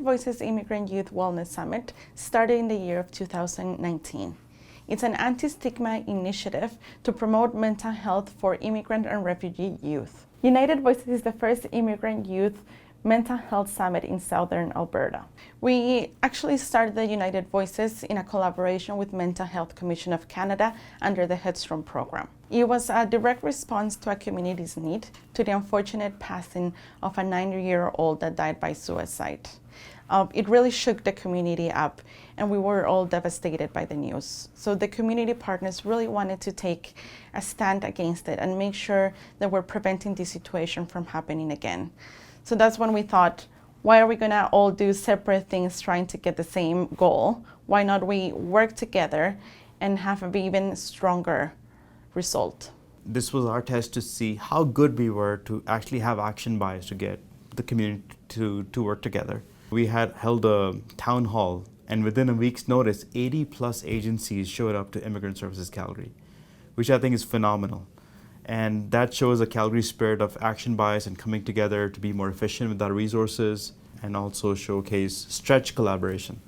Voices Immigrant Youth Wellness Summit started in the year of 2019. It's an anti-stigma initiative to promote mental health for immigrant and refugee youth. United Voices is the first immigrant youth mental health summit in southern Alberta. We actually started the United Voices in a collaboration with Mental Health Commission of Canada under the Headstrong program. It was a direct response to a community's need to the unfortunate passing of a 9-year-old that died by suicide. It really shook the community up, and we were all devastated by the news. So the community partners really wanted to take a stand against it and make sure that we're preventing this situation from happening again. So that's when we thought, why are we gonna all do separate things trying to get the same goal? Why not we work together and have an even stronger result? This was our test to see how good we were to actually have action bias to get the community to work together. We had held a town hall, and within a week's notice, 80 plus agencies showed up to Immigrant Services Calgary, which I think is phenomenal. And that shows a Calgary spirit of action bias and coming together to be more efficient with our resources, and also showcase stretch collaboration.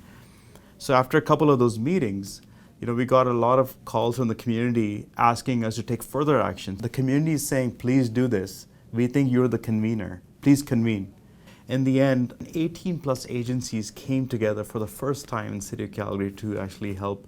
So after a couple of those meetings, we got a lot of calls from the community asking us to take further action. The community is saying, please do this. We think you're the convener. Please convene. In the end, 18 plus agencies came together for the first time in the city of Calgary to actually help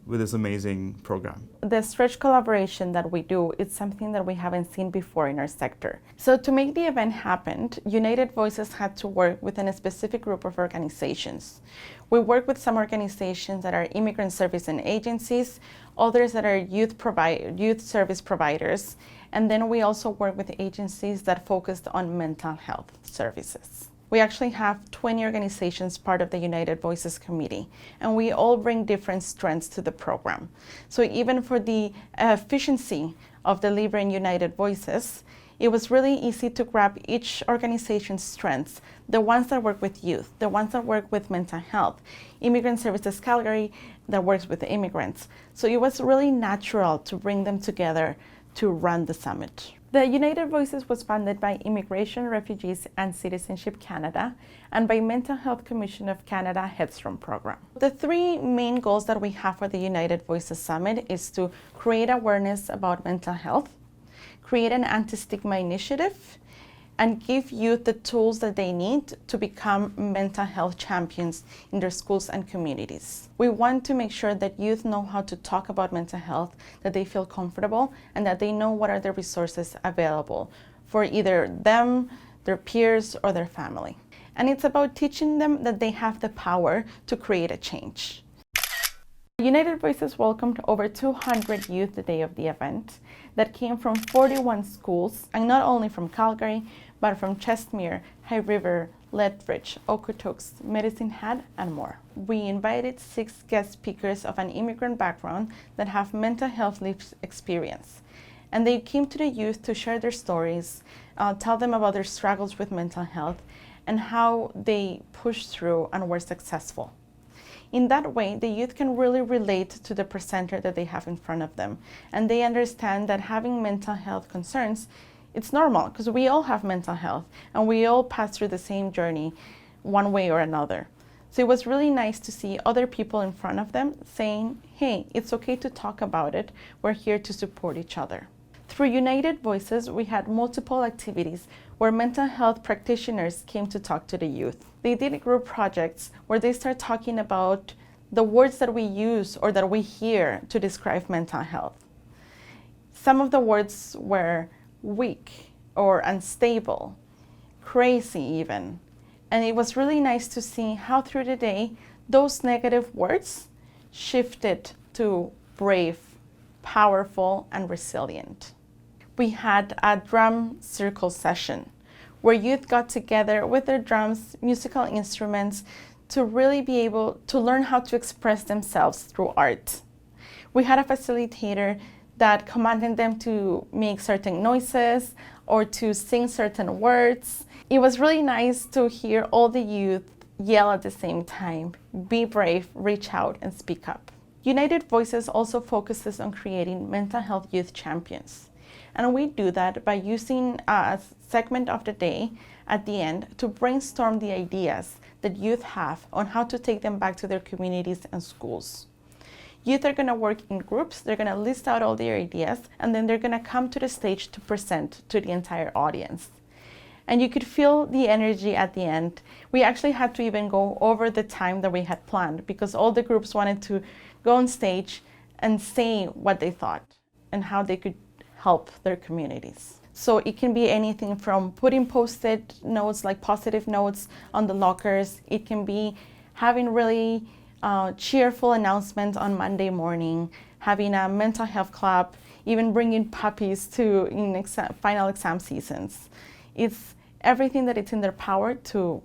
with this amazing program. The stretch collaboration that we do is something that we haven't seen before in our sector. So to make the event happen, United Voices had to work within a specific group of organizations. We work with some organizations that are immigrant service and agencies, others that are youth service providers, and then we also work with agencies that focused on mental health services. We actually have 20 organizations part of the United Voices Committee, and we all bring different strengths to the program. So even for the efficiency of delivering United Voices, it was really easy to grab each organization's strengths, the ones that work with youth, the ones that work with mental health, Immigrant Services Calgary that works with the immigrants. So it was really natural to bring them together to run the summit. The United Voices was funded by Immigration, Refugees and Citizenship Canada and by Mental Health Commission of Canada Headstrong program. The three main goals that we have for the United Voices Summit is to create awareness about mental health, create an anti-stigma initiative, and give youth the tools that they need to become mental health champions in their schools and communities. We want to make sure that youth know how to talk about mental health, that they feel comfortable, and that they know what are the resources available for either them, their peers, or their family. And it's about teaching them that they have the power to create a change. United Voices welcomed over 200 youth the day of the event that came from 41 schools, and not only from Calgary, but from Chestmere, High River, Lethbridge, Okotoks, Medicine Hat, and more. We invited 6 guest speakers of an immigrant background that have mental health lived experience. And they came to the youth to share their stories, tell them about their struggles with mental health, and how they pushed through and were successful. In that way, the youth can really relate to the presenter that they have in front of them. And they understand that having mental health concerns, it's normal because we all have mental health and we all pass through the same journey one way or another. So it was really nice to see other people in front of them saying, hey, it's okay to talk about it. We're here to support each other. Through United Voices, we had multiple activities where mental health practitioners came to talk to the youth. They did group projects where they start talking about the words that we use or that we hear to describe mental health. Some of the words were weak or unstable, crazy even. And it was really nice to see how through the day, those negative words shifted to brave, powerful, and resilient. We had a drum circle session where youth got together with their drums, musical instruments, to really be able to learn how to express themselves through art. We had a facilitator that commanded them to make certain noises or to sing certain words. It was really nice to hear all the youth yell at the same time, be brave, reach out, and speak up. United Voices also focuses on creating mental health youth champions. And we do that by using a segment of the day at the end to brainstorm the ideas that youth have on how to take them back to their communities and schools. Youth are going to work in groups, they're going to list out all their ideas, and then they're going to come to the stage to present to the entire audience. And you could feel the energy at the end. We actually had to even go over the time that we had planned because all the groups wanted to go on stage and say what they thought and how they could help their communities. So it can be anything from putting post-it notes, like positive notes on the lockers. It can be having really cheerful announcements on Monday morning, having a mental health club, even bringing puppies to final exam seasons. It's everything that it's in their power to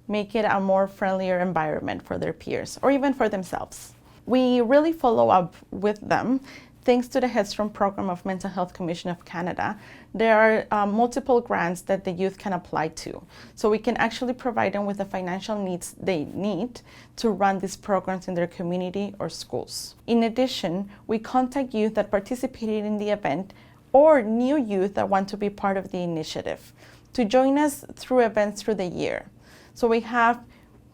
make it a more friendlier environment for their peers or even for themselves. We really follow up with them. Thanks to the Headstrong program of Mental Health Commission of Canada, there are multiple grants that the youth can apply to. So we can actually provide them with the financial needs they need to run these programs in their community or schools. In addition, we contact youth that participated in the event or new youth that want to be part of the initiative to join us through events through the year. So we have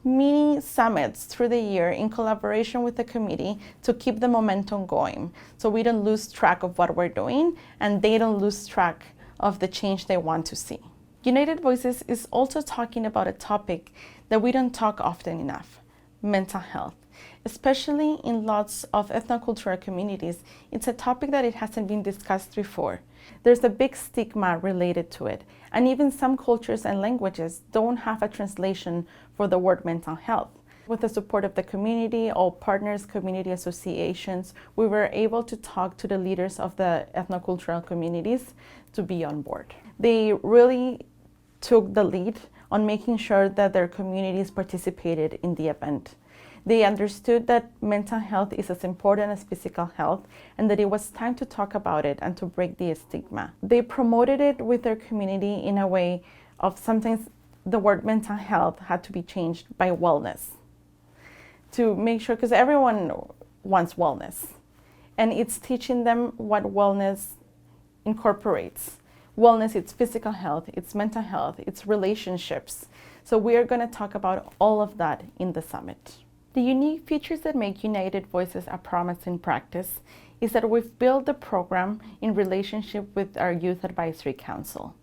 mini summits through the year in collaboration with the committee to keep the momentum going so we don't lose track of what we're doing and they don't lose track of the change they want to see. United Voices is also talking about a topic that we don't talk often enough: mental health. Especially in lots of ethnocultural communities, it's a topic that it hasn't been discussed before. There's a big stigma related to it, and even some cultures and languages don't have a translation for the word mental health. With the support of the community, all partners, community associations, we were able to talk to the leaders of the ethnocultural communities to be on board. They really took the lead on making sure that their communities participated in the event. They understood that mental health is as important as physical health and that it was time to talk about it and to break the stigma. They promoted it with their community in a way of sometimes the word mental health had to be changed by wellness to make sure, because everyone wants wellness. And it's teaching them what wellness incorporates. Wellness, it's physical health, it's mental health, it's relationships. So we are going to talk about all of that in the summit. The unique features that make United Voices a promise in practice is that we've built the program in relationship with our Youth Advisory Council.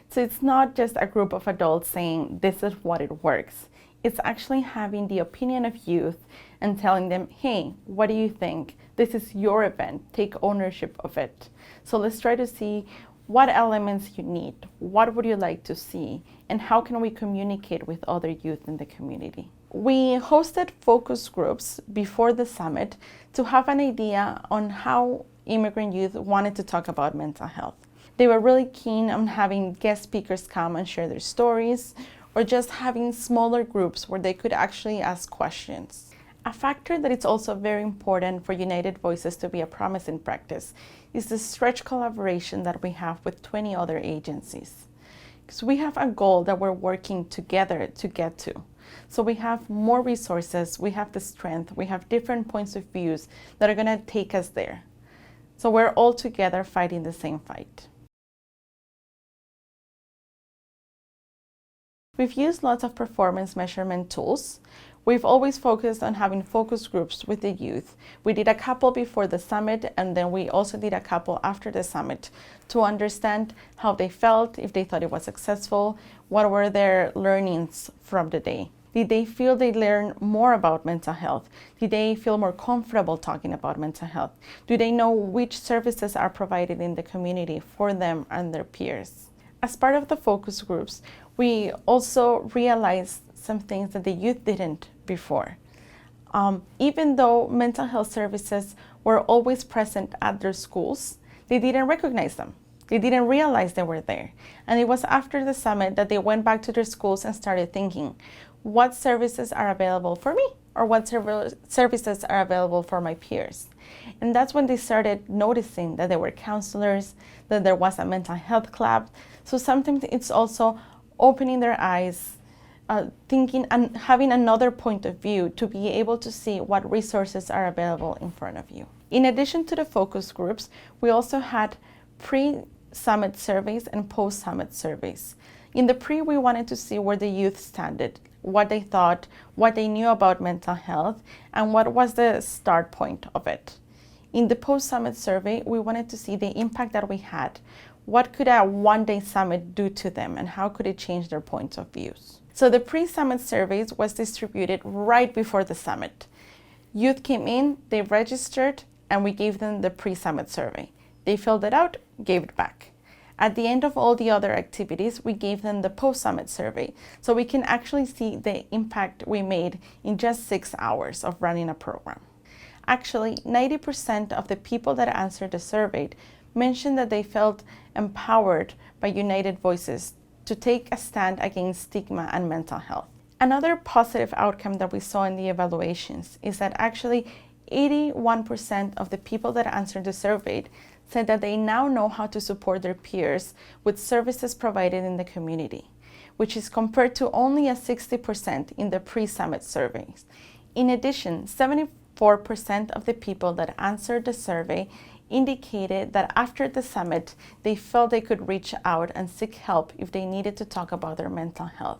So it's not just a group of adults saying this is what it works. It's actually having the opinion of youth and telling them, hey, what do you think? This is your event. Take ownership of it. So let's try to see what elements you need, what would you like to see, and how can we communicate with other youth in the community. We hosted focus groups before the summit to have an idea on how immigrant youth wanted to talk about mental health. They were really keen on having guest speakers come and share their stories, or just having smaller groups where they could actually ask questions. A factor that is also very important for United Voices to be a promise in practice is the stretch collaboration that we have with 20 other agencies. Because we have a goal that we're working together to get to. So we have more resources, we have the strength, we have different points of views that are going to take us there. So we're all together fighting the same fight. We've used lots of performance measurement tools. We've always focused on having focus groups with the youth. We did a couple before the summit, and then we also did a couple after the summit to understand how they felt, if they thought it was successful, what were their learnings from the day. Did they feel they learned more about mental health? Did they feel more comfortable talking about mental health? Do they know which services are provided in the community for them and their peers? As part of the focus groups, we also realized some things that the youth didn't before. Even though mental health services were always present at their schools, they didn't recognize them. They didn't realize they were there. And it was after the summit that they went back to their schools and started thinking, what services are available for me? Or what services are available for my peers? And that's when they started noticing that there were counselors, that there was a mental health club. So sometimes it's also opening their eyes, thinking and having another point of view to be able to see what resources are available in front of you. In addition to the focus groups, we also had pre-summit surveys and post-summit surveys. In the pre, we wanted to see where the youth standed, what they thought, what they knew about mental health, and what was the start point of it. In the post-summit survey, we wanted to see the impact that we had. What could a one-day summit do to them, and how could it change their points of views? So the pre-summit surveys was distributed right before the summit. Youth came in, they registered, and we gave them the pre-summit survey. They filled it out, gave it back. At the end of all the other activities, we gave them the post-summit survey, so we can actually see the impact we made in just 6 hours of running a program. Actually, 90% of the people that answered the survey mentioned that they felt empowered by United Voices to take a stand against stigma and mental health. Another positive outcome that we saw in the evaluations is that actually 81% of the people that answered the survey said that they now know how to support their peers with services provided in the community, which is compared to only a 60% in the pre-summit surveys. In addition, 74% of the people that answered the survey indicated that after the summit, they felt they could reach out and seek help if they needed to talk about their mental health.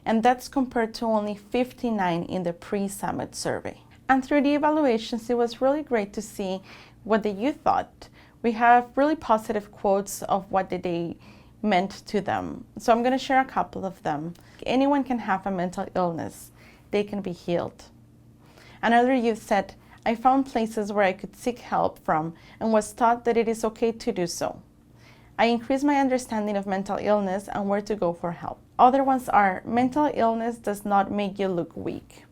And that's compared to only 59 in the pre-summit survey. And through the evaluations, it was really great to see what the youth thought. We have really positive quotes of what the day meant to them. So I'm going to share a couple of them. Anyone can have a mental illness. They can be healed. Another youth said, I found places where I could seek help from and was taught that it is okay to do so. I increased my understanding of mental illness and where to go for help. Other ones are, mental illness does not make you look weak.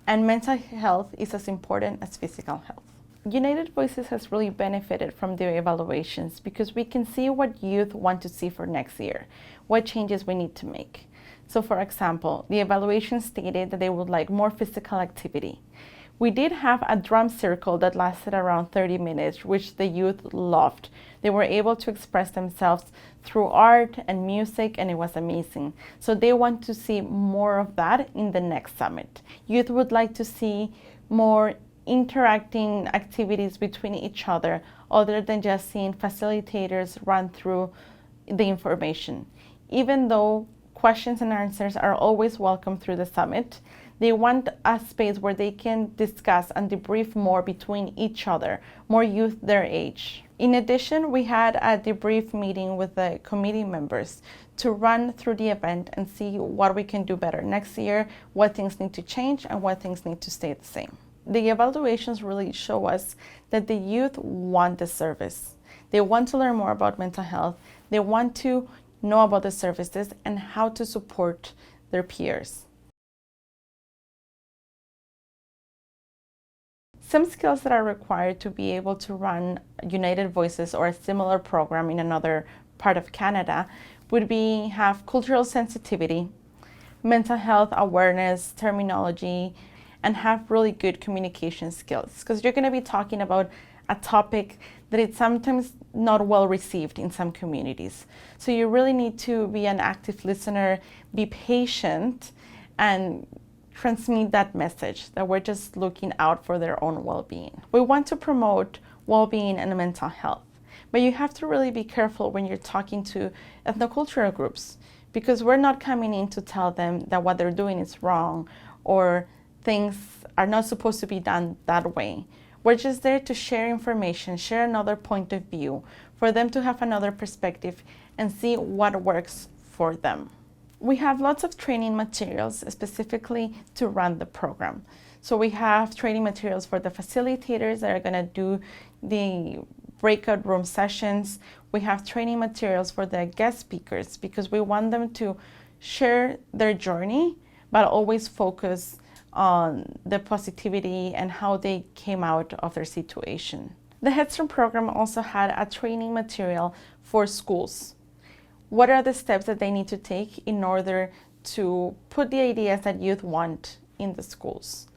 And mental health is as important as physical health. United Voices has really benefited from the evaluations because we can see what youth want to see for next year, what changes we need to make. So for example, the evaluation stated that they would like more physical activity. We did have a drum circle that lasted around 30 minutes, which the youth loved. They were able to express themselves through art and music, and it was amazing. So they want to see more of that in the next summit. Youth would like to see more interacting activities between each other than just seeing facilitators run through the information. Even though questions and answers are always welcome through the summit, they want a space where they can discuss and debrief more between each other, more youth their age. In addition, we had a debrief meeting with the committee members to run through the event and see what we can do better next year, what things need to change and what things need to stay the same. The evaluations really show us that the youth want the service. They want to learn more about mental health. They want to know about the services and how to support their peers. Some skills that are required to be able to run United Voices or a similar program in another part of Canada would be have cultural sensitivity, mental health awareness, terminology, and have really good communication skills, because you're going to be talking about a topic that is sometimes not well received in some communities. So you really need to be an active listener, be patient, and transmit that message that we're just looking out for their own well-being. We want to promote well-being and mental health, but you have to really be careful when you're talking to ethnocultural groups, because we're not coming in to tell them that what they're doing is wrong or things are not supposed to be done that way. We're just there to share information, share another point of view, for them to have another perspective and see what works for them. We have lots of training materials specifically to run the program. So we have training materials for the facilitators that are going to do the breakout room sessions. We have training materials for the guest speakers because we want them to share their journey, but always focus on the positivity and how they came out of their situation. The Head Start program also had a training material for schools. What are the steps that they need to take in order to put the ideas that youth want in the schools?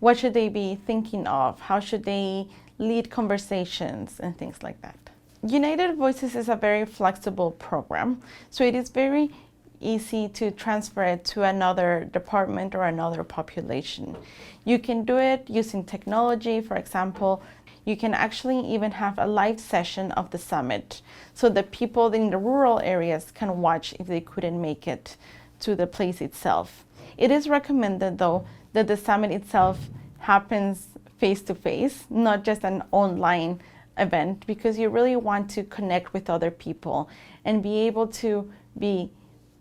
What should they be thinking of? How should they lead conversations and things like that? United Voices is a very flexible program, so it is very easy to transfer it to another department or another population. You can do it using technology. For example, You can actually even have a live session of the summit so that people in the rural areas can watch if they couldn't make it to the place itself. It is recommended, though, that the summit itself happens face-to-face, not just an online event, because you really want to connect with other people and be able to be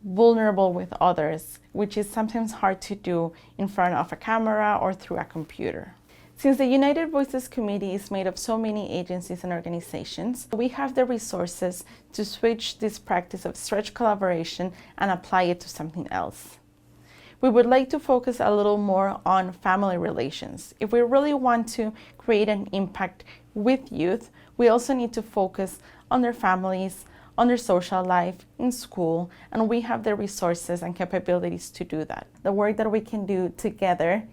vulnerable with others, which is sometimes hard to do in front of a camera or through a computer. Since the United Voices Committee is made of so many agencies and organizations, we have the resources to switch this practice of stretch collaboration and apply it to something else. We would like to focus a little more on family relations. If we really want to create an impact with youth, we also need to focus on their families, on their social life, in school, and we have the resources and capabilities to do that. The work that we can do together,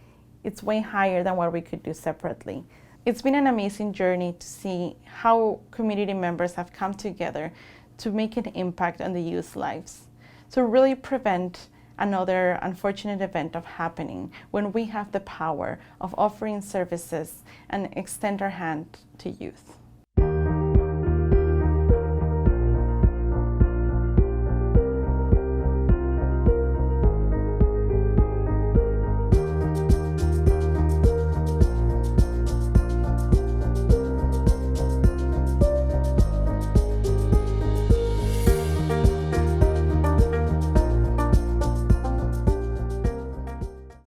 it's way higher than what we could do separately. It's been an amazing journey to see how community members have come together to make an impact on the youth's lives, to really prevent another unfortunate event of happening when we have the power of offering services and extend our hand to youth.